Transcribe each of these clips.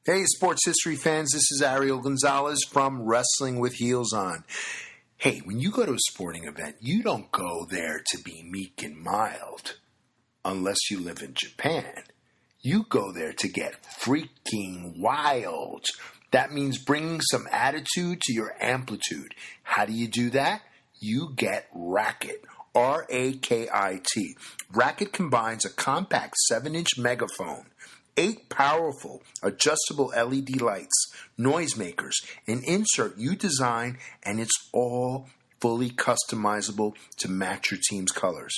Hey, sports history fans, this is ARIEL Gonzalez from Wrestling with Heels On. Hey, when you go to a sporting event, you don't go there to be meek and mild, unless you live in Japan. You go there to get freaking wild. That means bringing some attitude to your amplitude. How do you do that? You get Racket. R-A-K-I-T. Racket combines a compact 7-inch megaphone, 8 powerful adjustable LED lights, noisemakers, an insert you design, and it's all fully customizable to match your team's colors.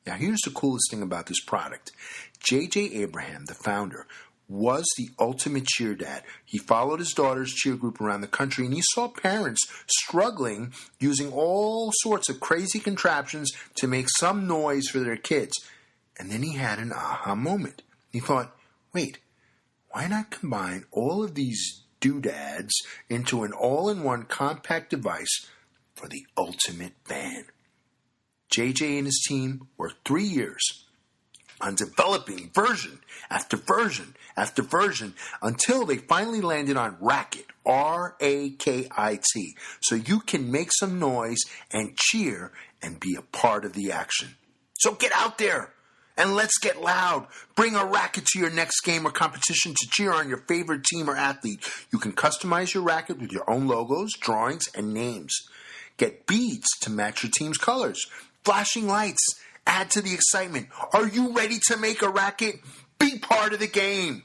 Now, here's the coolest thing about this product. J.J. Abraham, the founder, was the ultimate cheer dad. He followed his daughter's cheer group around the country, and he saw parents struggling using all sorts of crazy contraptions to make some noise for their kids. And then he had an aha moment. He thought, wait, why not combine all of these doodads into an all-in-one compact device for the ultimate fan? JJ and his team worked 3 years on developing version after version after version until they finally landed on Racket, R-A-K-I-T, so you can make some noise and cheer and be a part of the action. So get out there and let's get loud. Bring a racket to your next game or competition to cheer on your favorite team or athlete. You can customize your racket with your own logos, drawings, and names. Get beads to match your team's colors. Flashing lights add to the excitement. Are you ready to make a racket? Be part of the game.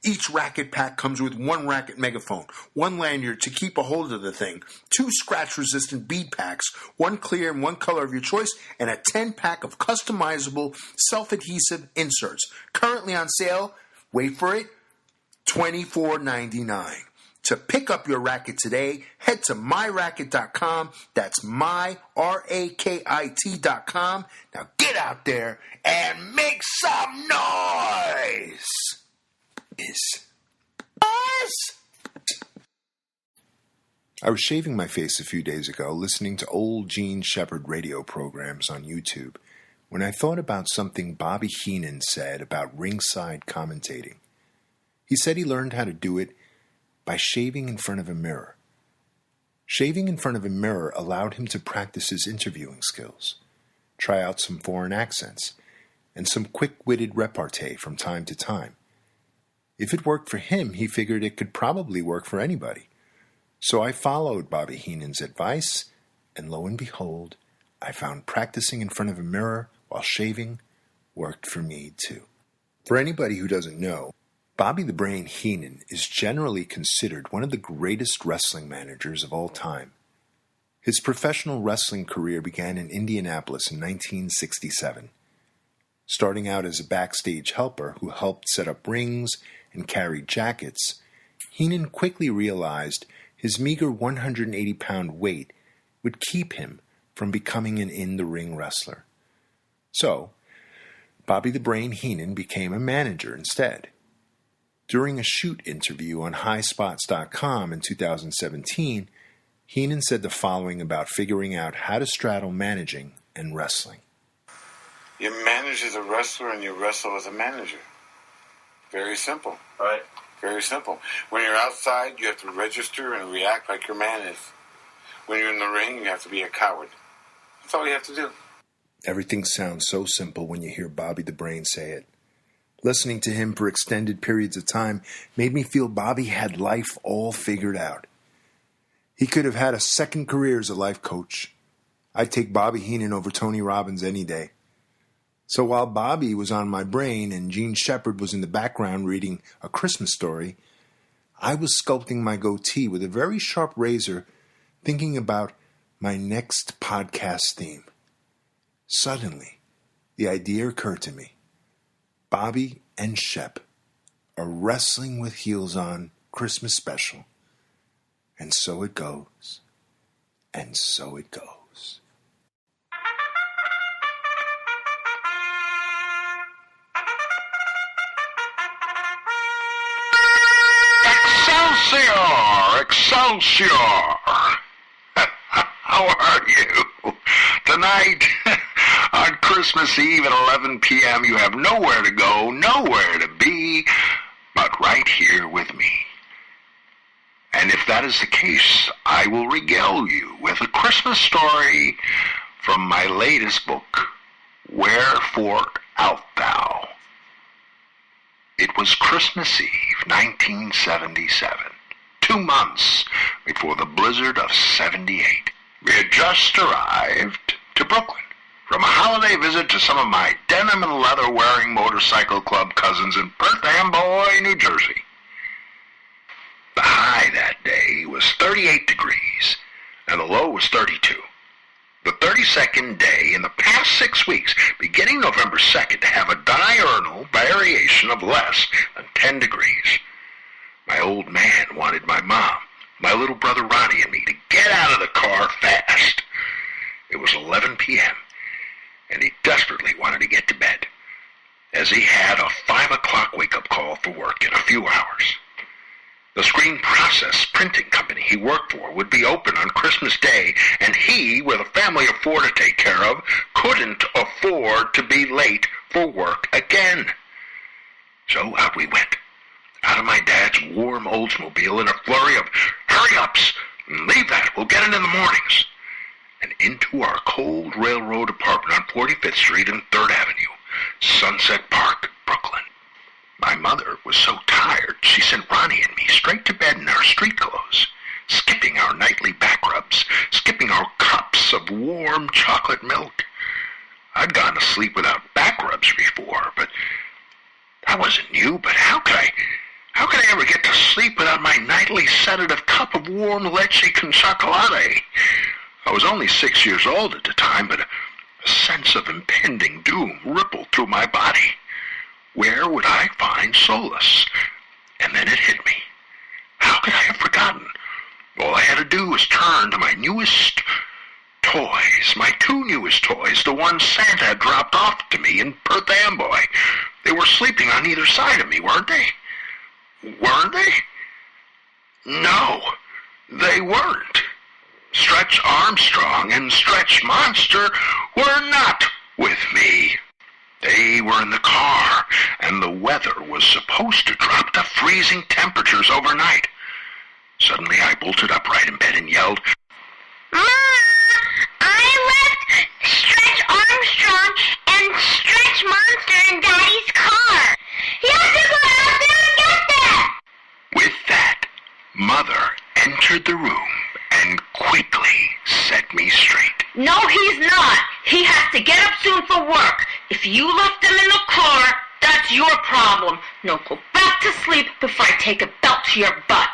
Each racket pack comes with 1 racket megaphone, 1 lanyard to keep a hold of the thing, 2 scratch-resistant bead packs, 1 clear and 1 color of your choice, and a 10-pack of customizable self-adhesive inserts. Currently on sale, wait for it, $24.99. To pick up your racket today, head to myracket.com. That's myraket.com. Now get out there and make some noise. I was shaving my face a few days ago, listening to old Gene Shepard radio programs on YouTube, when I thought about something Bobby Heenan said about ringside commentating. He said he learned how to do it by shaving in front of a mirror. Shaving in front of a mirror allowed him to practice his interviewing skills, try out some foreign accents, and some quick-witted repartee from time to time. If it worked for him, he figured it could probably work for anybody. So I followed Bobby Heenan's advice, and lo and behold, I found practicing in front of a mirror while shaving worked for me too. For anybody who doesn't know, Bobby the Brain Heenan is generally considered one of the greatest wrestling managers of all time. His professional wrestling career began in Indianapolis in 1967. Starting out as a backstage helper who helped set up rings and carried jackets, Heenan quickly realized his meager 180-pound weight would keep him from becoming an in-the-ring wrestler. So, Bobby the Brain Heenan became a manager instead. During a shoot interview on highspots.com in 2017, Heenan said the following about figuring out how to straddle managing and wrestling. You manage as a wrestler and you wrestle as a manager. Very simple. Right. Very simple. When you're outside, you have to register and react like your man is. When you're in the ring, you have to be a coward. That's all you have to do. Everything sounds so simple when you hear Bobby the Brain say it. Listening to him for extended periods of time made me feel Bobby had life all figured out. He could have had a second career as a life coach. I'd take Bobby Heenan over Tony Robbins any day. So while Bobby was on my brain and Gene Shepard was in the background reading A Christmas Story, I was sculpting my goatee with a very sharp razor, thinking about my next podcast theme. Suddenly, the idea occurred to me. Bobby and Shep, a Wrestling with Heels On Christmas special. And so it goes. And so it goes. Excelsior! Excelsior! How are you? Tonight, on Christmas Eve at 11 p.m., you have nowhere to go, nowhere to be, but right here with me. And if that is the case, I will regale you with a Christmas story from my latest book, Wherefore Art Thou? It was Christmas Eve, 1977, 2 months before the blizzard of 78. We had just arrived to Brooklyn from a holiday visit to some of my denim and leather-wearing motorcycle club cousins in Perth Amboy, New Jersey. The high that day was 38 degrees, and the low was 32. The 32nd day in the past 6 weeks, beginning November 2nd, to have a diurnal variation of less than 10 degrees. My old man wanted my mom, my little brother Ronnie, and me to get out of the car fast. It was 11 p.m., and he desperately wanted to get to bed, as he had a 5 o'clock wake-up call for work in a few hours. The screen process printing company he worked for would be open on Christmas Day, and he, with a family of 4 to take care of, couldn't afford to be late for work again. So out we went, out of my dad's warm Oldsmobile in a flurry of hurry-ups, and leave that, we'll get it in the mornings, and into our cold railroad apartment on 45th Street and 3rd Avenue, Sunset Park, Brooklyn. My mother was so tired, she sent Ronnie and me straight to bed in our street clothes, skipping our nightly back rubs, skipping our cups of warm chocolate milk. I'd gone to sleep without back rubs before, but that wasn't new. But how could I ever get to sleep without my nightly sedative cup of warm leche con chocolate? I was only 6 years old at the time, but a sense of impending doom rippled through my body. Where would I find solace? And then it hit me. How could I have forgotten? All I had to do was turn to my newest toys, my 2 newest toys, the ones Santa had dropped off to me in Perth Amboy. They were sleeping on either side of me, weren't they? Weren't they? No, they weren't. Stretch Armstrong and Stretch Monster were not with me. They were in the car, and the weather was supposed to drop to freezing temperatures overnight. Suddenly I bolted upright in bed and yelled, Mom, I left Stretch Armstrong and Stretch Monster in Daddy's car. You have to go out there and get them. With that, Mother entered the room and quickly set me straight. No, he's not. He has to get up soon for work. If you left him in the car, that's your problem. Now go back to sleep before I take a belt to your butt.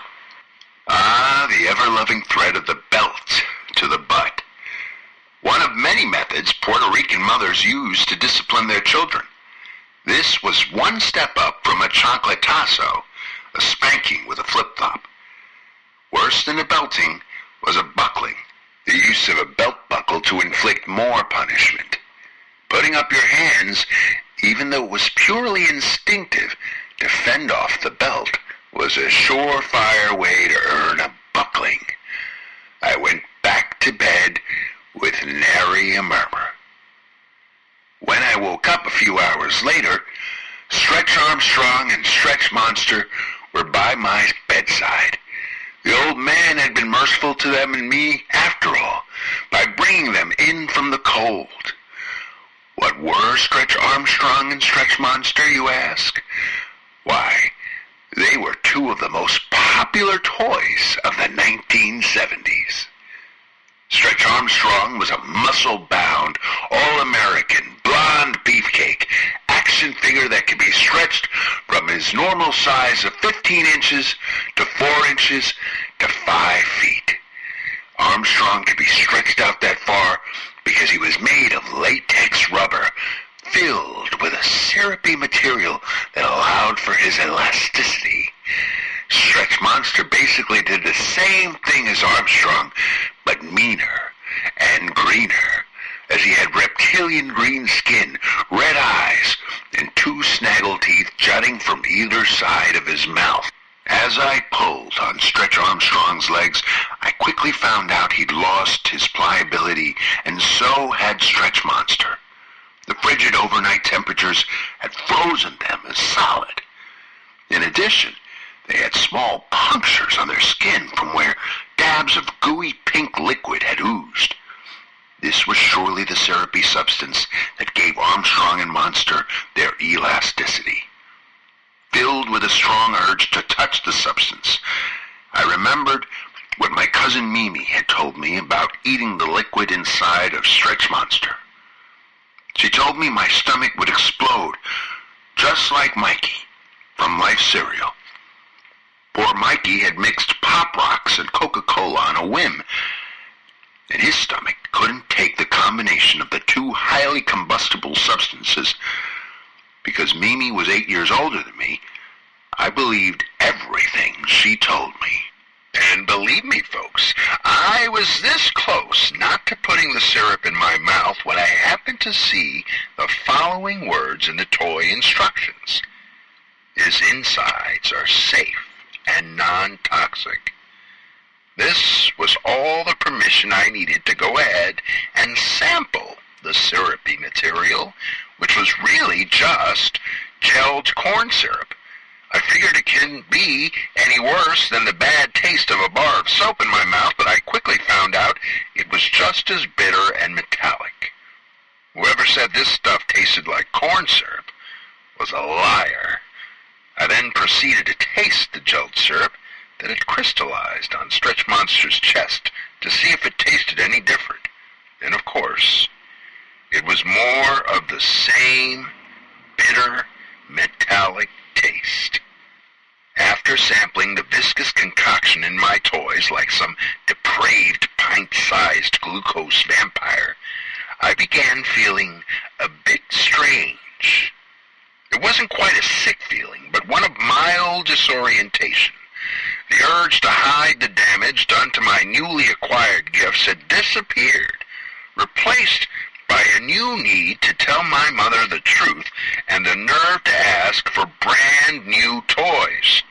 Ah, the ever-loving thread of the belt to the butt. One of many methods Puerto Rican mothers use to discipline their children. This was one step up from a chancletazo, a spanking with a flip-flop. Worse than a belting was a buckling, the use of a belt buckle to inflict more punishment. Putting up your hands, even though it was purely instinctive, to fend off the belt was a surefire way to earn a buckling. I went back to bed with nary a murmur. When I woke up a few hours later, Stretch Armstrong and Stretch Monster were by my bedside. The old man had been merciful to them and me, after all, by bringing them in from the cold. What were Stretch Armstrong and Stretch Monster, you ask? Why, they were 2 of the most popular toys of the 1970s. Stretch Armstrong was a muscle-bound, all-American, blonde beefcake, action figure that could be stretched from his normal size of 15 inches to 4 inches to 5 feet. Armstrong could be stretched out that far because he was made of latex rubber, filled with a syrupy material that allowed for his elasticity. Stretch Monster basically did the same thing as Armstrong, but meaner and greener, as he had reptilian green skin, red eyes, and 2 snaggle teeth jutting from either side of his mouth. As I pulled on Stretch Armstrong's legs, I quickly found out he'd lost his pliability, and so had Stretch Monster. The frigid overnight temperatures had frozen them as solid. In addition, they had small punctures on their skin from where dabs of gooey pink liquid had oozed. This was surely the syrupy substance that gave Armstrong and Monster their elasticity. Filled with a strong urge to touch the substance, I remembered what my cousin Mimi had told me about eating the liquid inside of Stretch Monster. She told me my stomach would explode, just like Mikey from Life Cereal. Poor Mikey had mixed Pop Rocks and Coca-Cola on a whim, and his stomach couldn't take the combination of the two highly combustible substances. Because Mimi was 8 years older than me, I believed everything she told me. And believe me, folks, I was this close not to putting the syrup in my mouth when I happened to see the following words in the toy instructions. His insides are safe and non-toxic. This was all the permission I needed to go ahead and sample the syrupy material, which was really just gelled corn syrup. I figured it couldn't be any worse than the bad taste of a bar of soap in my mouth, but I quickly found out it was just as bitter and metallic. Whoever said this stuff tasted like corn syrup was a liar. I then proceeded to taste the gelled syrup that had crystallized on Stretch Monster's chest to see if it tasted any different. And of course, it was more of the same bitter, metallic taste. After sampling the viscous concoction in my toys like some depraved pint-sized glucose vampire, I began feeling a bit strange. It wasn't quite a sick feeling, but one of mild disorientation. The urge to hide the damage done to my newly acquired gifts had disappeared, replaced by a new need to tell my mother the truth and the nerve to ask for brand new toys.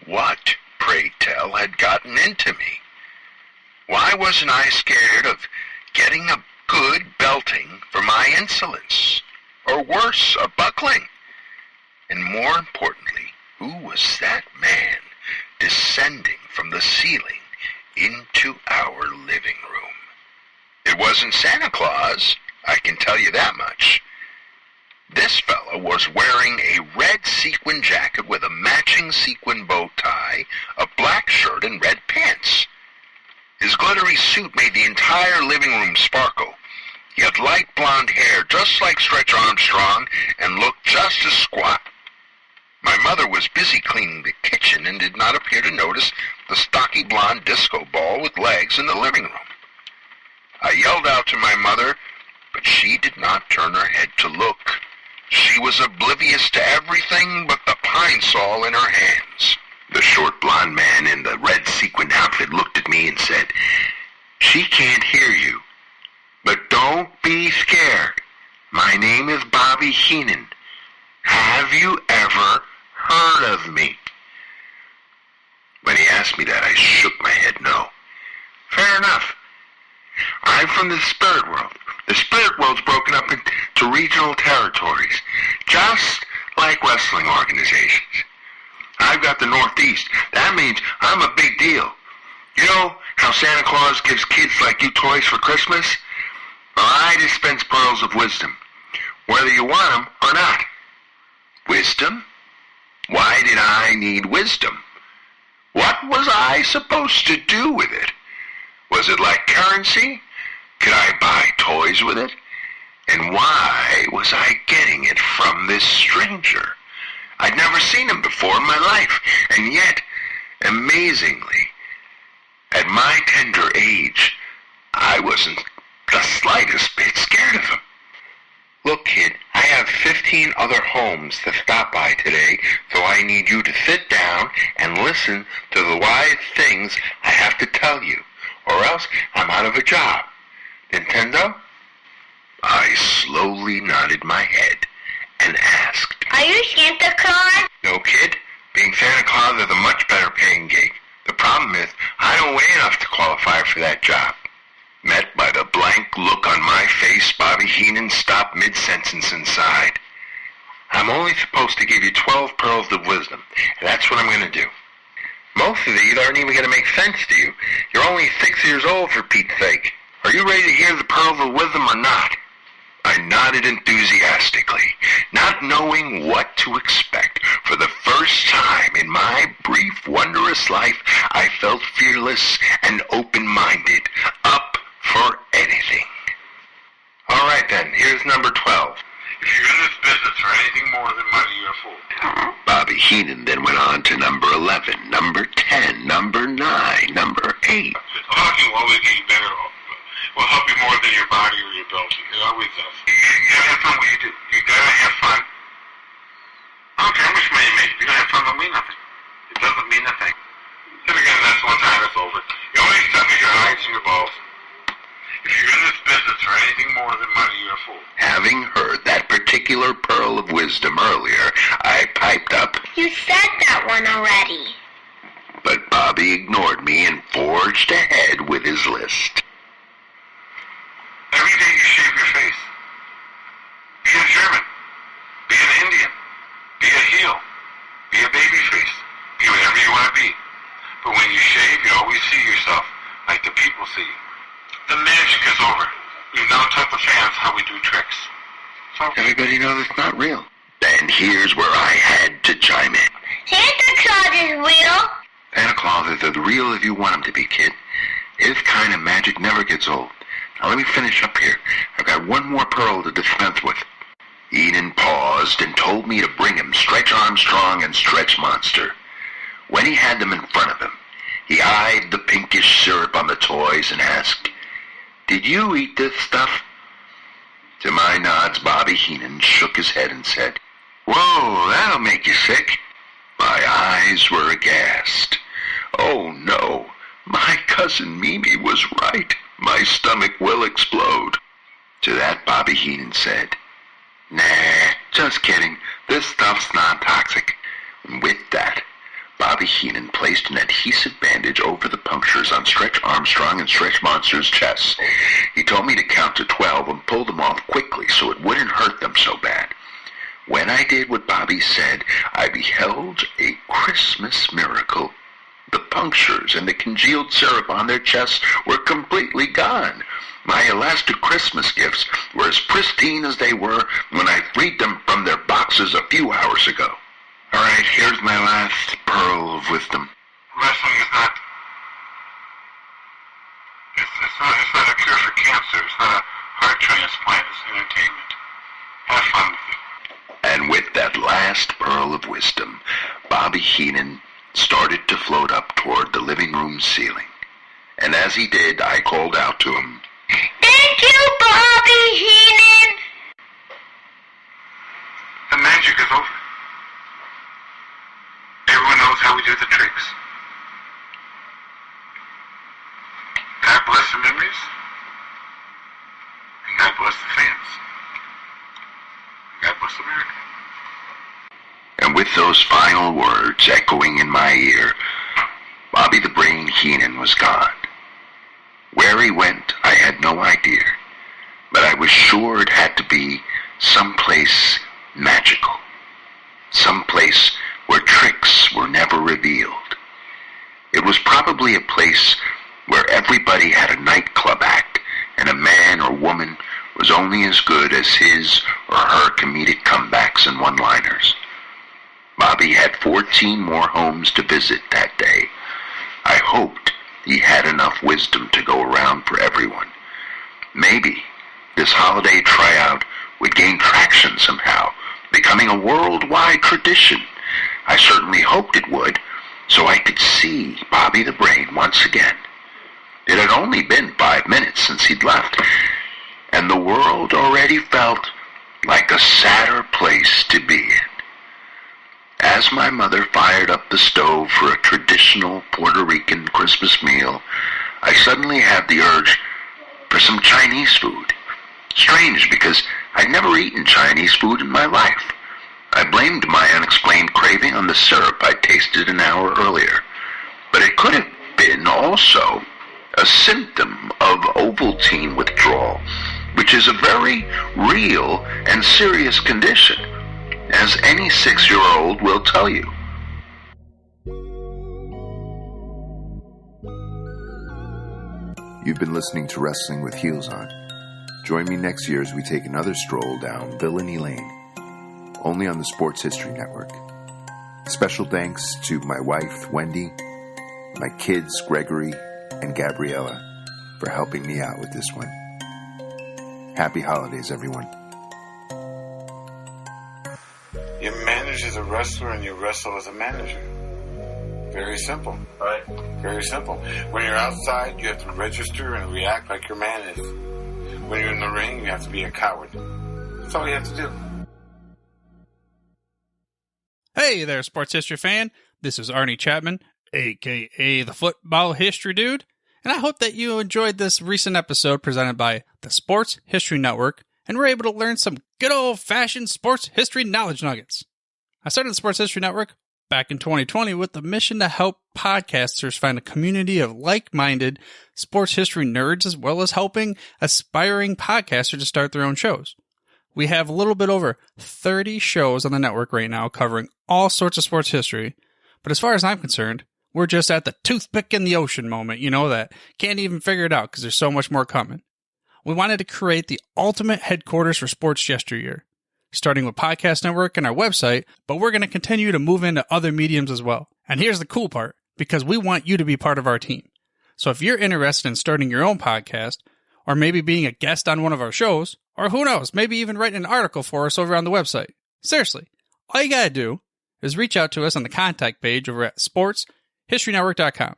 What, pray tell, had gotten into me? Why wasn't I scared of getting a good belting for my insolence? Or worse, a buckling? And more importantly, who was that man descending from the ceiling into our living room? It wasn't Santa Claus, I can tell you that much. This fellow was wearing a red sequin jacket with a matching sequin bow tie, a black shirt, and red pants. His glittery suit made the entire living room sparkle. He had light blonde hair, just like Stretch Armstrong, and looked just as squat. My mother was busy cleaning the kitchen and did not appear to notice the stocky blonde disco ball with legs in the living room. I yelled out to my mother, but she did not turn her head to look. She was oblivious to everything but the pine saw in her hands. The short blonde man in the red sequin outfit looked at me and said, "She can't hear you. But don't be scared. My name is Bobby Heenan. Have you ever heard of me?" When he asked me that, I shook my head no. Fair enough. I'm from the spirit world. The spirit world's broken up into regional territories, just like wrestling organizations. I've got the Northeast. That means I'm a big deal. You know how Santa Claus gives kids like you toys for Christmas? Well, I dispense pearls of wisdom, whether you want them or not. Wisdom? Why did I need wisdom? What was I supposed to do with it? Was it like currency? Could I buy toys with it? And why was I getting it from this stranger? I'd never seen him before in my life, and yet, amazingly, at my tender age, I wasn't the slightest bit scared of him. Look, kid, I have 15 other homes to stop by today, so I need you to sit down and listen to the wise things I have to tell you, or else I'm out of a job. Nintendo? I slowly nodded my head and asked, Are you Santa Claus? No, kid. Being Santa Claus is a much better paying gig. The problem is, I don't weigh enough to qualify for that job. Met by the blank look on my face, Bobby Heenan stopped mid-sentence and sighed. I'm only supposed to give you 12 pearls of wisdom, and that's what I'm going to do. Most of these aren't even going to make sense to you. You're only 6 years old, for Pete's sake. Are you ready to hear the pearls of wisdom or not? I nodded enthusiastically, not knowing what to expect. For the first time in my brief, wondrous life, I felt fearless and open-minded, up for anything. All right, then, here's number 12. If you're in this business for anything more than money, you're a fool. Bobby Heenan then went on to number 11, number 10, number 9, number 8. Talking will always get you better off. Will help you more than your body or your belt. It always does. You gotta have fun when you do. You gotta have fun. I don't care how much money you make. If you don't have fun, it don't mean nothing. It doesn't mean nothing. Then again, that's one time it's over. The only stuff is your eyes and your balls. If you're in this business for anything more than money, you're a fool. Having heard that particular pearl of wisdom earlier, I piped up, You said that one already. but Bobby ignored me and forged ahead with his list. Every day you shave your face. Be a German. Be an Indian. Be a heel. Be a baby face. Be whatever you want to be. But when you shave, you always see yourself like the people see you. The magic is over. We've now taught the fans how we do tricks. So Everybody knows it's not real. Then here's where I had to chime in. Santa Claus is real. Santa Claus is as real as you want him to be, kid. His kind of magic never gets old. Now let me finish up here. I've got one more pearl to dispense with. Heenan paused and told me to bring him Stretch Armstrong and Stretch Monster. When he had them in front of him, he eyed the pinkish syrup on the toys and asked, "Did you eat this stuff?" To my nods, Bobby Heenan shook his head and said, "Whoa, that'll make you sick." My eyes were aghast. Oh no, my cousin Mimi was right. My stomach will explode. To that, Bobby Heenan said, "Nah, just kidding. This stuff's non-toxic." And with that, Bobby Heenan placed an adhesive bandage over the punctures on Stretch Armstrong and Stretch Monster's chests. He told me to count to 12 and pull them off quickly so it wouldn't hurt them so bad. When I did what Bobby said, I beheld a Christmas miracle. The punctures and the congealed syrup on their chests were completely gone. My elastic Christmas gifts were as pristine as they were when I freed them from their boxes a few hours ago. All right, here's my last pearl of wisdom. wrestling is not. It's not a cure for cancer. It's not a heart transplant. It's entertainment. Have fun with it. And with that last pearl of wisdom, Bobby Heenan started to float up toward the living room ceiling. And as he did, I called out to him, Thank you, Bobby Heenan. The magic is over. Everyone knows how we do the tricks. God bless the memories. And God bless the fans. God bless America. and with those final words echoing in my ear, Bobby the Brain Heenan was gone. Where he went, I had no idea, but I was sure it had to be someplace magical, someplace where tricks were never revealed. It was probably a place where everybody had a nightclub act, and a man or woman was only as good as his or her comedic comebacks and one-liners. Bobby had 14 more homes to visit that day. I hoped he had enough wisdom to go around for everyone. Maybe this holiday tryout would gain traction somehow, becoming a worldwide tradition. I certainly hoped it would, so I could see Bobby the Brain once again. It had only been 5 minutes since he'd left, and the world already felt like a sadder place to be in. As my mother fired up the stove for a traditional Puerto Rican Christmas meal, I suddenly had the urge for some Chinese food. Strange, because I'd never eaten Chinese food in my life. I blamed my unexplained craving on the syrup I'd tasted an hour earlier, but it could have been also a symptom of Ovaltine withdrawal, which is a very real and serious condition. as any 6-year-old will tell you. You've been listening to Wrestling with Heels On. Join me next year as we take another stroll down Villainy Lane, only on the Sports History Network. Special thanks to my wife, Wendy, my kids, Gregory and Gabriella, for helping me out with this one. Happy holidays, everyone. You manage as a wrestler and you wrestle as a manager. Very simple, right? Very simple. When you're outside, you have to register and react like your man is. When you're in the ring, you have to be a coward. That's all you have to do. Hey there, sports history fan. This is Arnie Chapman, a.k.a. the Football History Dude, and I hope that you enjoyed this recent episode presented by the Sports History Network and were able to learn some good old-fashioned sports history knowledge nuggets. I started the Sports History Network back in 2020 with the mission to help podcasters find a community of like-minded sports history nerds, as well as helping aspiring podcasters to start their own shows. We have a little bit over 30 shows on the network right now covering all sorts of sports history, but as far as I'm concerned, we're just at the toothpick in the ocean moment, that can't even figure it out because there's so much more coming. We wanted to create the ultimate headquarters for sports yesteryear, starting with Podcast Network and our website, but we're going to continue to move into other mediums as well. And here's the cool part, because we want you to be part of our team. So if you're interested in starting your own podcast, or maybe being a guest on one of our shows, or who knows, maybe even writing an article for us over on the website. Seriously, all you gotta do is reach out to us on the contact page over at sportshistorynetwork.com.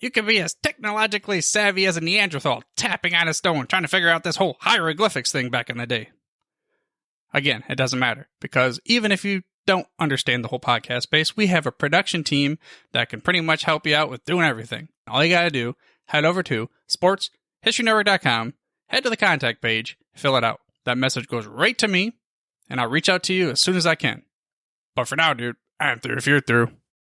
You can be as technologically savvy as a Neanderthal tapping on a stone trying to figure out this whole hieroglyphics thing back in the day. Again, it doesn't matter, because even if you don't understand the whole podcast space, we have a production team that can pretty much help you out with doing everything. All you gotta do, head over to sportshistorynetwork.com, head to the contact page, fill it out. That message goes right to me, and I'll reach out to you as soon as I can. But for now, dude, I'm through if you're through.